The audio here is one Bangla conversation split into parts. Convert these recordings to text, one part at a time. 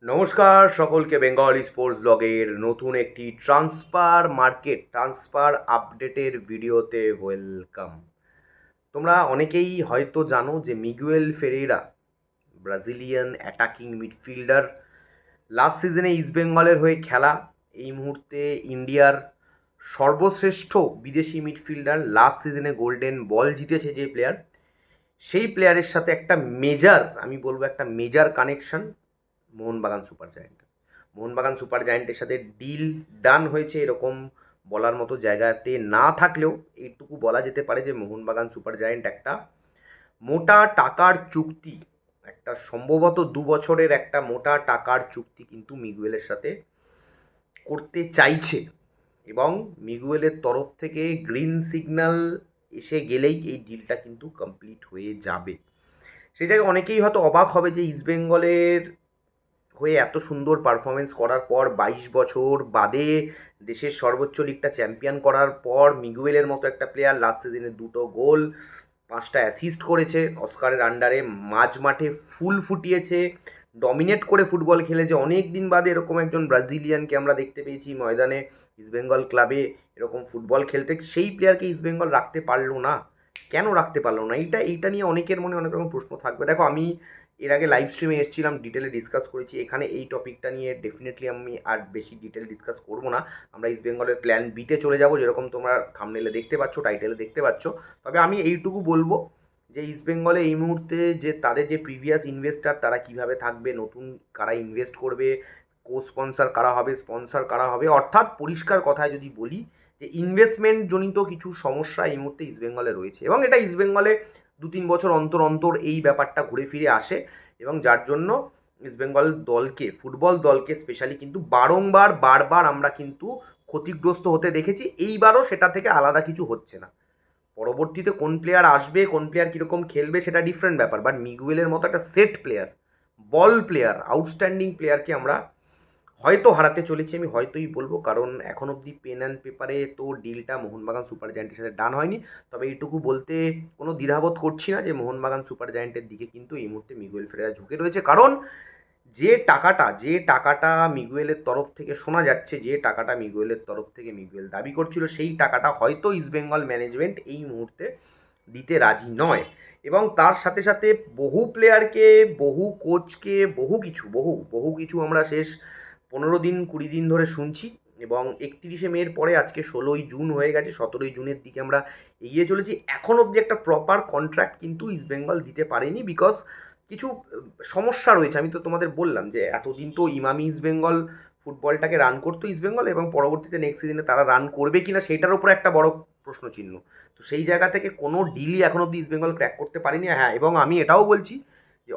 নমস্কার সকলকে, বেঙ্গলি স্পোর্টস ব্লগের নতুন একটি ট্রান্সফার আপডেটের ভিডিওতে ওয়েলকাম। তোমরা অনেকেই হয়তো জানো যে Miguel ফেরেইরা, Brazilian attacking midfielder, last সিজনে ইস্টবেঙ্গলের হয়ে খেলা, এই মুহূর্তে ইন্ডিয়ার সর্বশ্রেষ্ঠ বিদেশি মিডফিল্ডার, লাস্ট সিজনে গোল্ডেন বল জিতেছে যে প্লেয়ার, সেই প্লেয়ারের সাথে একটা মেজার কানেকশন মোহনবাগান সুপার জায়ান্টের সাথে ডিল ডান হয়েছে, এরকম বলার মতো জায়গাতে না থাকলেও এইটুকু বলা যেতে পারে যে মোহনবাগান সুপার জায়ান্ট একটা মোটা টাকার চুক্তি, একটা সম্ভবত 2 বছরের একটা মোটা টাকার চুক্তি কিন্তু মিগুয়েলের সাথে করতে চাইছে। এবং মিগুয়েলের তরফ থেকে গ্রিন সিগন্যাল এসে গেলেই এই ডিলটা কিন্তু কমপ্লিট হয়ে যাবে। সেই জায়গায় অনেকেই হয়তো অবাক হবে যে ইস্টবেঙ্গলের হয়ে এত সুন্দর পারফরমেন্স করার পর, 22 বছর বাদে দেশের সর্বোচ্চ লিগটা চ্যাম্পিয়ন করার পর, মিগুয়েলের মতো একটা প্লেয়ার লাস্ট সিজনে 2 গোল 5টা অ্যাসিস্ট করেছে, অস্কারের আন্ডারে মাঝ মাঠে ফুল ফুটিয়েছে, ডমিনেট করে ফুটবল খেলেছে। অনেক দিন বাদে এরকম একজন ব্রাজিলিয়ানকে আমরা দেখতে পেয়েছি ময়দানে, ইস্টবেঙ্গল ক্লাবে এরকম ফুটবল খেলতে। সেই প্লেয়ারকে ইস্টবেঙ্গল রাখতে পারলো না, কেন রাখতে পারলো না? এইটা নিয়ে অনেকের মনে অনেক রকম প্রশ্ন থাকবে। দেখো, আমি এর আগে লাইভ স্ট্রিমে এসেছিলাম, ডিটেলে ডিসকাস করেছি। এখানে এই টপিকটা নিয়ে ডেফিনেটলি আমি আর বেশি ডিটেল ডিসকাস করবো না। আমরা ইস্ট বেঙ্গলের প্ল্যান বিতে চলে যাব, যেরকম তোমরা থাম্বনেলে দেখতে পাচ্ছ, টাইটেলে দেখতে পাচ্ছ। তবে আমি এইটুকু বলবো যে ইস্ট বেঙ্গলে এই মুহূর্তে যে তাদের যে প্রিভিয়াস ইনভেস্টার, তারা কিভাবে থাকবে, নতুন কারা ইনভেস্ট করবে, কো স্পন্সার কারা হবে, স্পন্সার কারা হবে, অর্থাৎ পরিষ্কার কথায় যদি বলি যে ইনভেস্টমেন্ট জনিত কিছু সমস্যা এই মুহূর্তে ইস্টবেঙ্গলে রয়েছে, এবং এটা ইস্টবেঙ্গলে 2-3 বছর অন্তর অন্তর এই ব্যাপারটা ঘুরে ফিরে আসে। এবং যার জন্য ইস্টবেঙ্গল দলকে, ফুটবল দলকে স্পেশালি কিন্তু বারবার আমরা কিন্তু ক্ষতিগ্রস্ত হতে দেখেছি। এইবারও সেটা থেকে আলাদা কিছু হচ্ছে না। পরবর্তীতে কোন প্লেয়ার আসবে, কোন প্লেয়ার কীরকম খেলবে, সেটা ডিফারেন্ট ব্যাপার, বাট মিগুয়েলের মতো একটা সেট প্লেয়ার, বল প্লেয়ার, আউটস্ট্যান্ডিং প্লেয়ারকে আমরা হয়তো হারাতে চলেছি। আমি হয়তোই বলবো, কারণ এখন অবধি পেন অ্যান্ড পেপারে তো ডিলটা মোহনবাগান সুপার জায়ান্টের সাথে ডান হয়নি। তবে এইটুকু বলতে কোনো দ্বিধাবোধ করছি না যে মোহনবাগান সুপার জায়ান্টের দিকে কিন্তু এই মুহূর্তে মিগুয়েল ফেরেরা ঝুঁকে রয়েছে। কারণ যে টাকাটা মিগুয়েলের তরফ থেকে শোনা যাচ্ছে, যে টাকাটা মিগুয়েলের তরফ থেকে মিগুয়েল দাবি করছিল, সেই টাকাটা হয়তো ইস্টবেঙ্গল ম্যানেজমেন্ট এই মুহূর্তে দিতে রাজি নয়। এবং তার সাথে সাথে বহু প্লেয়ারকে, বহু কোচকে, বহু কিছু আমরা শেষ 15-20 দিন ধরে শুনছি। এবং 31শে মের পরে আজকে 16ই জুন হয়ে গেছে, 17ই জুনের দিকে আমরা এগিয়ে চলেছি। এখন অবধি একটা প্রপার কন্ট্রাক্ট কিন্তু ইস্টবেঙ্গল দিতে পারেনি, বিকজ কিছু সমস্যা রয়েছে। আমি তো তোমাদের বললাম যে এতদিন তো ইমামি ইস্টবেঙ্গল ফুটবলটাকে রান করতো ইস্টবেঙ্গল, এবং পরবর্তীতে নেক্সট সিজনে তারা রান করবে কিনা সেটার উপরে একটা বড় প্রশ্নচিহ্ন। তো সেই জায়গা থেকে কোনো ডিলই এখন অবধি ইস্টবেঙ্গল ক্র্যাক করতে পারেনি। হ্যাঁ, এবং আমি এটাও বলছি যে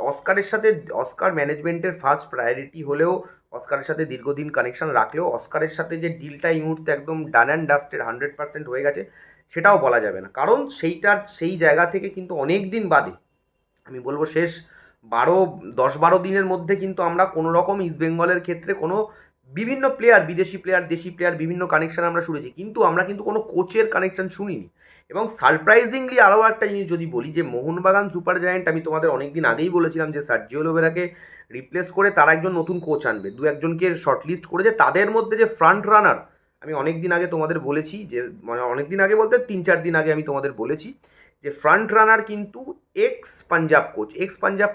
অস্কার ম্যানেজমেন্টের ফার্স্ট প্রায়োরিটি হলেও, অস্কারের সাথে দীর্ঘদিন কানেকশন রাখলেও, অস্কারের সাথে যে ডিলটা এই মুহূর্তে একদম ডান অ্যান্ড ডাস্টেড 100% হয়ে গেছে, সেটাও বলা যাবে না। কারণ সেই জায়গা থেকে কিন্তু অনেক দিন বাদে, আমি বলবো শেষ 10-12 দিনের মধ্যে কিন্তু আমরা কোনো রকম ইস্টবেঙ্গলের ক্ষেত্রে কোনো বিভিন্ন প্লেয়ার, বিদেশি প্লেয়ার, দেশি প্লেয়ার, বিভিন্ন কানেকশন আমরা শুনেছি, কিন্তু আমরা কিন্তু কোনো কোচের কানেকশন শুনিনি। এবং সারপ্রাইজিংলি আরও একটা জিনিস যদি বলি, যে মোহনবাগান সুপার জায়ান্ট, আমি তোমাদের অনেক দিন আগেই বলেছিলাম যে সার্জিও লোবেরাকে রিপ্লেস করে তারা একজন নতুন কোচ আনবে, 2-1জনকে শর্টলিস্ট করেছে। তাদের মধ্যে যে ফ্রন্ট রানার, আমি অনেক দিন আগে তোমাদের বলেছি, যে মানে অনেক দিন আগে বলতে 3-4 দিন আগে আমি তোমাদের বলেছি যে ফ্রন্ট রানার কিন্তু এক্স পাঞ্জাব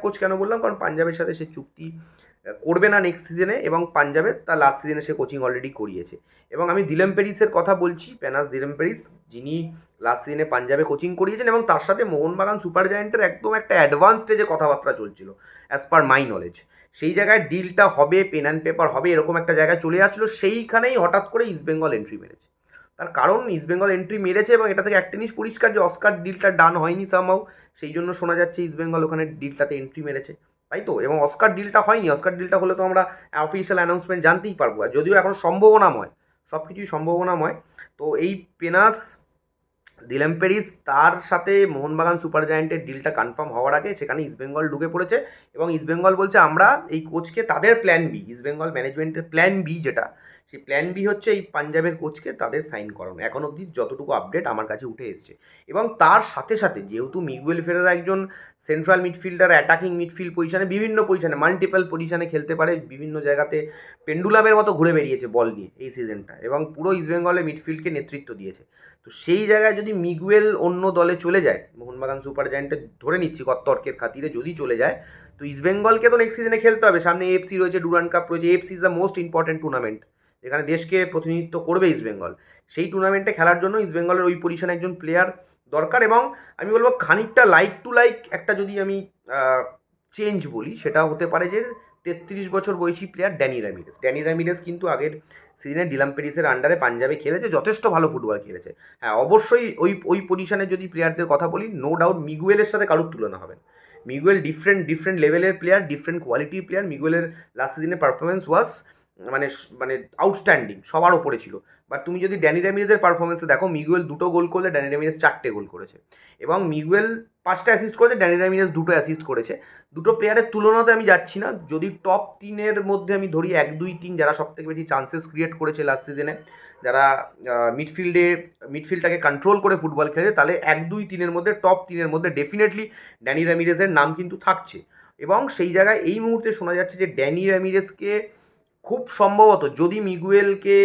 কোচ কেন বললাম? কারণ পাঞ্জাবের সাথে সে চুক্তি করবে না নেক্সট সিজনে, এবং পাঞ্জাবের তার লাস্ট সিজনে সে কোচিং অলরেডি করিয়েছে। এবং আমি দিলেম পেরিসের কথা বলছি, পেনাস দিলেম পেরিস, যিনি লাস্ট সিজনে পাঞ্জাবে কোচিং করিয়েছেন, এবং তার সাথে মোহনবাগান সুপার জায়ান্টের একদম একটা অ্যাডভান্স স্টেজে কথাবার্তা চলছিল অ্যাজ পার মাই নলেজ। সেই জায়গায় ডিলটা হবে, পেন অ্যান্ড পেপার হবে, এরকম একটা জায়গায় চলে আসছিলো। সেইখানেই হঠাৎ করে ইস্টবেঙ্গল এন্ট্রি মেরেছে। তার কারণ ইস্টবেঙ্গল এন্ট্রি মেরেছে, এবং এটা থেকে একটা জিনিস পরিষ্কার যে অস্কার ডিলটা ডান হয়নি সামহাউ, সেই জন্য শোনা যাচ্ছে ইস্টবেঙ্গল ওখানে ডিলটাতে এন্ট্রি মেরেছে, তাই তো? এবং অস্কার ডিলটা হয়নি, অস্কার ডিলটা হলে তো আমরা অফিসিয়াল অ্যানাউন্সমেন্ট জানতেই পারবো। আর যদিও এখন সম্ভাবনাময়, সব কিছুই সম্ভাবনাময়। তো এই পেনাস দিলাম পেরিস তার সাথে মোহনবাগান সুপার জায়ান্টের ডিলটা কনফার্ম হওয়ার আগে সেখানে ইস্টবেঙ্গল ঢুকে পড়েছে এবং ইস্টবেঙ্গল বলছে আমরা এই কোচকে তাদের প্ল্যান বি, ইস্টবেঙ্গল ম্যানেজমেন্টের প্ল্যান বি যেটা, সেই প্ল্যান বি হচ্ছে এই পাঞ্জাবের কোচকে তাদের সাইন করানো। এখন অবধি যতটুকু আপডেট আমার কাছে উঠে এসছে। এবং তার সাথে সাথে যেহেতু মিগুয়েল ফেরেরা একজন সেন্ট্রাল মিডফিল্ডার, অ্যাটাকিং মিডফিল্ড পজিশনে, বিভিন্ন পজিশনে মাল্টিপল পজিশনে খেলতে পারে, বিভিন্ন জায়গাতে পেন্ডুলামের মতো ঘুরে বেরিয়েছে বল নিয়ে এই সিজনটা, এবং পুরো ইস্টবেঙ্গলের মিডফিল্ডকে নেতৃত্ব দিয়েছে। তো সেই জায়গায় যদি মিগুয়েল অন্য দলে চলে যায়, মোহনবাগান সুপার জায়ান্টে ধরে নিচ্ছি তর্কের খাতিরে যদি চলে যায়, তো ইস্টবেঙ্গলকে তো নেক্সট সিজনে খেলতে হবে। সামনে এফসি রয়েছে, ডুরান্ড কাপ রয়েছে। FC is the most important tournament, যেখানে দেশকে প্রতিনিধিত্ব করবে ইস্টবেঙ্গল। সেই টুর্নামেন্টে খেলার জন্য ইস্টবেঙ্গলের ওই পজিশনে একজন প্লেয়ার দরকার। এবং আমি বলবো খানিকটা লাইক টু লাইক একটা যদি আমি চেঞ্জ বলি, সেটা হতে পারে যে 33 বছর বয়সী প্লেয়ার ড্যানি র্যামিরেস। ড্যানি র্যামিরেস কিন্তু আগের সিজনে ডিলাম পেরিসের আন্ডারে পাঞ্জাবে খেলেছে, যথেষ্ট ভালো ফুটবল খেলেছে। হ্যাঁ, অবশ্যই ওই পজিশনে যদি প্লেয়ারদের কথা বলি, নো ডাউট মিগুয়েলের সাথে কারোর তুলনা হবে না। মিগুয়েল ডিফারেন্ট লেভেলের প্লেয়ার, ডিফারেন্ট কোয়ালিটির প্লেয়ার। মিগুয়েলের লাস্ট সিজনের পারফরমেন্স ওয়াজ মানে মানে আউটস্ট্যান্ডিং, সবার ওপরে ছিল। বাট তুমি যদি ড্যানি র্যামিরেজের পারফরমেন্সে দেখো, মিগুয়েল 2টো গোল করলে ড্যানি র্যামিরেজ 4টে গোল করেছে, এবং মিগুয়েল 5টা অ্যাসিস্ট করেছে, ড্যানি র্যামিরেজ 2টো অ্যাসিস্ট করেছে। দুটো প্লেয়ারের তুলনাতে আমি যাচ্ছি না। যদি টপ 3-এর মধ্যে আমি ধরি 1, 2, 3 যারা সবথেকে বেশি চান্সেস ক্রিয়েট করেছে লাস্ট সিজনে, যারা মিডফিল্ডটাকে কন্ট্রোল করে ফুটবল খেলেছে, তাহলে 1, 2, 3-এর মধ্যে টপ 3-এর মধ্যে ডেফিনেটলি ড্যানি র্যামিরেজের নাম কিন্তু থাকছে। এবং সেই জায়গায় এই মুহূর্তে শোনা যাচ্ছে যে ড্যানি র্যামিরেজকে খুব সম্ভবত, যদি মিগুয়েলকে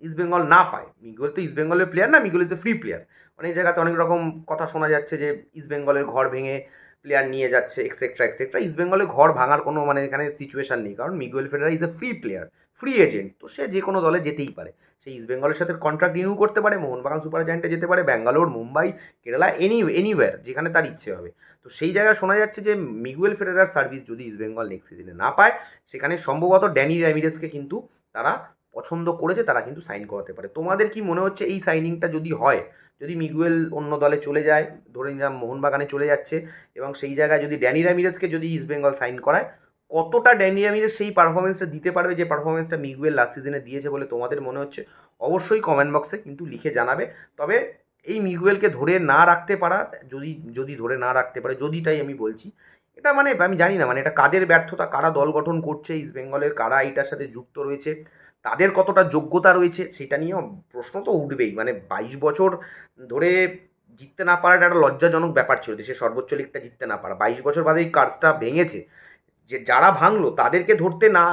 ইস্টবেঙ্গল না পায়, মিগুয়েল তো ইস্টবেঙ্গলের প্লেয়ার না, Miguel is a free player. অনেক জায়গাতে অনেক রকম কথা শোনা যাচ্ছে যে ইস্টবেঙ্গলের ঘর ভেঙে প্লেয়ার নিয়ে যাচ্ছে, এক্সেট্রা এক্সেট্রা। ইস্টবেঙ্গলের ঘর ভাঙার কোনো এখানে সিচুয়েশান নেই, কারণ Miguel ফেরেরা is a free player, free agent. তো সে যে কোনো দলে যেতেই পারে। সে ইস্টবেঙ্গলের সাথে কন্ট্রাক্ট রিনিউ করতে পারে, মোহনবাগান সুপার জায়ান্টে যেতে পারে, ব্যাঙ্গালোর, মুম্বাই, কেরালা, এনিওয়্যার যেখানে তার ইচ্ছে হবে। তো সেই জায়গায় শোনা যাচ্ছে যে মিগুয়েল ফেরেরার সার্ভিস যদি ইস্টবেঙ্গল নেক্সট সিজনে না পায়, সেখানে সম্ভবত ড্যানি র্যামিরেজকে কিন্তু তারা পছন্দ করেছে, তারা কিন্তু সাইন করাতে পারে। তোমাদের কি মনে হচ্ছে এই সাইনিংটা যদি হয়, যদি মিগুয়েল অন্য দলে চলে যায়, ধরে নিলাম মোহনবাগানে চলে যাচ্ছে, এবং সেই জায়গায় যদি ড্যানি র্যামিরেজকে যদি ইস্টবেঙ্গল সাইন করায়, কতটা ড্যানি র্যামিরেজ সেই পারফরমেন্সটা দিতে পারবে যে পারফরমেন্সটা মিগুয়েল লাস্ট সিজনে দিয়েছে বলে তোমাদের মনে হচ্ছে? অবশ্যই কমেন্ট বক্সে কিন্তু লিখে জানাবে। তবে এই মিগুয়েলকে ধরে না রাখতে পারা, যদি ধরে না রাখতে পারে, যদিটাই আমি বলছি, এটা আমি জানি না এটা কাদের ব্যর্থতা, কারা দল গঠন করছে ইস্টবেঙ্গলের, কারা এইটার সাথে যুক্ত রয়েছে, তাদের কতটা যোগ্যতা রয়েছে, সেটা নিয়েও প্রশ্ন তো উঠবেই। 22 বছর ধরে জিততে না পারাটা একটা লজ্জাজনক ব্যাপার ছিল, দেশের সর্বোচ্চ লিগটা জিততে না পারা। 22 বছর বাদে এই কার্সটা ভেঙেছে। যে যারা ভাঙলো তাদেরকে ধরতে না,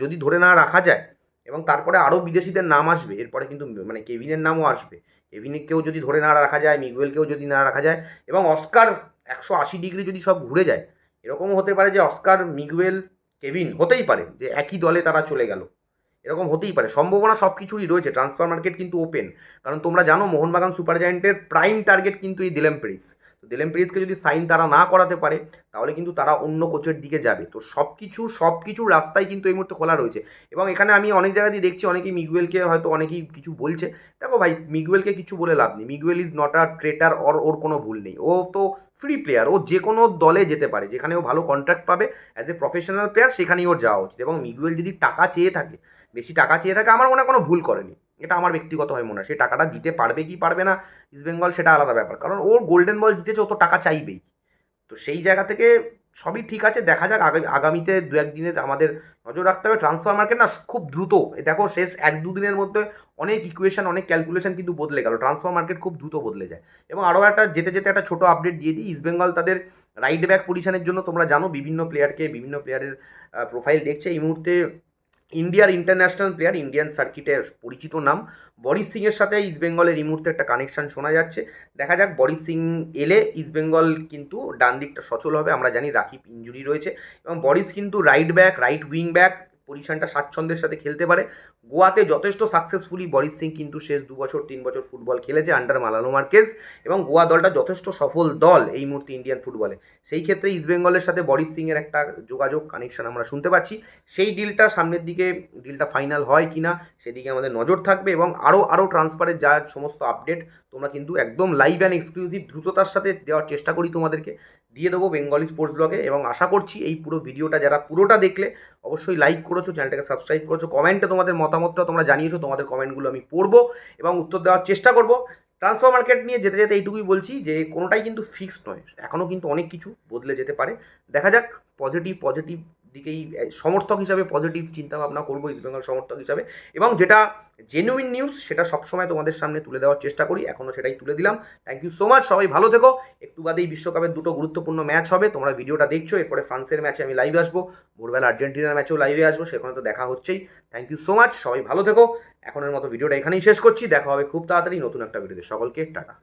যদি ধরে না রাখা যায়, এবং তারপরে আরও বিদেশিদের নাম আসবে এরপরে, কিন্তু কেভিনের নামও আসবে। কেভিনকেও যদি ধরে না রাখা যায়, মিগুয়েলকেও যদি না রাখা যায়, এবং অস্কার 180 ডিগ্রি যদি সব ঘুরে যায়, এরকমও হতে পারে যে অস্কার, মিগুয়েল, কেভিন হতেই পারে যে একই দলে তারা চলে গেল। এরকম হতেই পারে, সম্ভাবনা সব কিছুরই রয়েছে। ট্রান্সফার মার্কেট কিন্তু ওপেন, কারণ তোমরা জানো মোহনবাগান সুপার জায়ান্টের প্রাইম টার্গেট কিন্তু এই দিলাম পেরিস। তো দিলাম পেরিসকে যদি সাইন তারা না করাতে পারে, তাহলে কিন্তু তারা অন্য কোচের দিকে যাবে। তো সব কিছু রাস্তায় কিন্তু এই মুহূর্তে খোলা রয়েছে। এবং এখানে আমি অনেক জায়গা দিয়ে দেখছি অনেকেই মিগুয়েলকে হয়তো অনেকেই কিছু বলছে। দেখো ভাই, মিগুয়েলকে কিছু বলে লাভ নেই। মিগুয়েল ইজ নট আ ট্রেটার, ওর কোনো ভুল নেই। ও তো ফ্রি প্লেয়ার, ও যে কোনো দলে যেতে পারে, যেখানে ও ভালো কন্ট্রাক্ট পাবে অ্যাজ এ প্রফেশনাল প্লেয়ার, সেখানেই ওর যাওয়া উচিত। এবং মিগুয়েল যদি টাকা চেয়ে থাকে, বেশি টাকা চেয়ে থাকে, আমার মনে হয় কোনো ভুল করেনি। এটা আমার ব্যক্তিগতভাবে মনে হয়। সে টাকাটা দিতে পারবে কি পারবে না ইস্টবেঙ্গল, সেটা আলাদা ব্যাপার, কারণ ওর গোল্ডেন বল জিতেছে, ও তো টাকা চাইবেই। তো সেই জায়গা থেকে সবই ঠিক আছে, দেখা যাক আগামীতে 2-1 দিনের আমাদের নজর রাখতে হবে। ট্রান্সফার মার্কেট না খুব দ্রুত, দেখো শেষ 1-2 দিনের মধ্যে অনেক ইকুয়েশন, অনেক ক্যালকুলেশন কিন্তু বদলে গেল। ট্রান্সফার মার্কেট খুব দ্রুত বদলে যায়। এবং আরও একটা যেতে একটা ছোটো আপডেট দিয়ে দিই, ইস্টবেঙ্গল তাদের রাইট ব্যাক পজিশনের জন্য তোমরা জানো বিভিন্ন প্লেয়ারের প্রোফাইল দেখছে এই মুহূর্তে। ইন্ডিয়ার ইন্টারন্যাশনাল প্লেয়ার, ইন্ডিয়ান সার্কিটে পরিচিত নাম বরিস সিংয়ের সাথে ইস্টবেঙ্গলের এই মুহূর্তে একটা কানেকশন শোনা যাচ্ছে। দেখা যাক, বরিস সিং এলে ইস্টবেঙ্গল কিন্তু ডান দিকটা সচল হবে। আমরা জানি রাকিব ইঞ্জুরি রয়েছে, এবং বরিস কিন্তু right back, right wing back পজিশনটা স্বাচ্ছন্দ্যের সাথে খেলতে পারে। গোয়াতে যথেষ্ট সাকসেসফুলি বরিস সিং কিন্তু শেষ 2-3 বছর ফুটবল খেলেছে আন্ডার মালানো মার্কেজ, এবং গোয়া দলটা যথেষ্ট সফল দল এই মুহূর্তে ইন্ডিয়ান ফুটবলে। সেই ক্ষেত্রে ইস্টবেঙ্গলের সাথে বরিস সিংয়ের একটা যোগাযোগ, কানেকশন আমরা শুনতে পাচ্ছি। সেই ডিলটা সামনের দিকে, ডিলটা ফাইনাল হয় কি না সেদিকে আমাদের নজর থাকবে। এবং আরও ট্রান্সফারের যা সমস্ত আপডেট তোমরা কিন্তু একদম লাইভ অ্যান্ড এক্সক্লুসিভ দ্রুততার সাথে দেওয়ার চেষ্টা করি, তোমাদেরকে দিয়ে দেবো বেঙ্গলি স্পোর্টস ব্লগে। এবং আশা করছি এই পুরো ভিডিওটা যারা পুরোটা দেখলে, অবশ্যই লাইক করেছো, চ্যানেলটাকে সাবস্ক্রাইব করেছো, কমেন্টে তোমাদের মতামতটা তোমরা জানিয়েছো। তোমাদের কমেন্টগুলো আমি পড়বো এবং উত্তর দেওয়ার চেষ্টা করবো। ট্রান্সফার মার্কেট নিয়ে যেতে যেতে এইটুকুই বলছি যে কোনোটাই কিন্তু ফিক্সড নয়, এখনও কিন্তু অনেক কিছু বদলে যেতে পারে। দেখা যাক, পজিটিভ দিকেই সমর্থক হিসাবে পজিটিভ চিন্তাভাবনা করবো ইস্টবেঙ্গল সমর্থক হিসাবে, এবং যেটা জেনুইন নিউজ সেটা সবসময় তোমাদের সামনে তুলে দেওয়ার চেষ্টা করি, এখনও সেটাই তুলে দিলাম। থ্যাংক ইউ সো মাচ, সবাই ভালো থেকো। একটু বাদেই বিশ্বকাপের দুটো গুরুত্বপূর্ণ ম্যাচ হবে, তোমরা ভিডিওটা দেখছো, এরপরে ফ্রান্সের ম্যাচে আমি লাইভে আসবো, ভোরবেলা আর্জেন্টিনার ম্যাচেও লাইভে আসবো, সেখানে তো দেখা হচ্ছেই। থ্যাংক ইউ সো মাচ, সবাই ভালো থেকো। এখনের মতো ভিডিওটা এখানেই শেষ করছি, দেখা হবে খুব তাড়াতাড়ি নতুন একটা ভিডিওতে। সকলকে টাটা।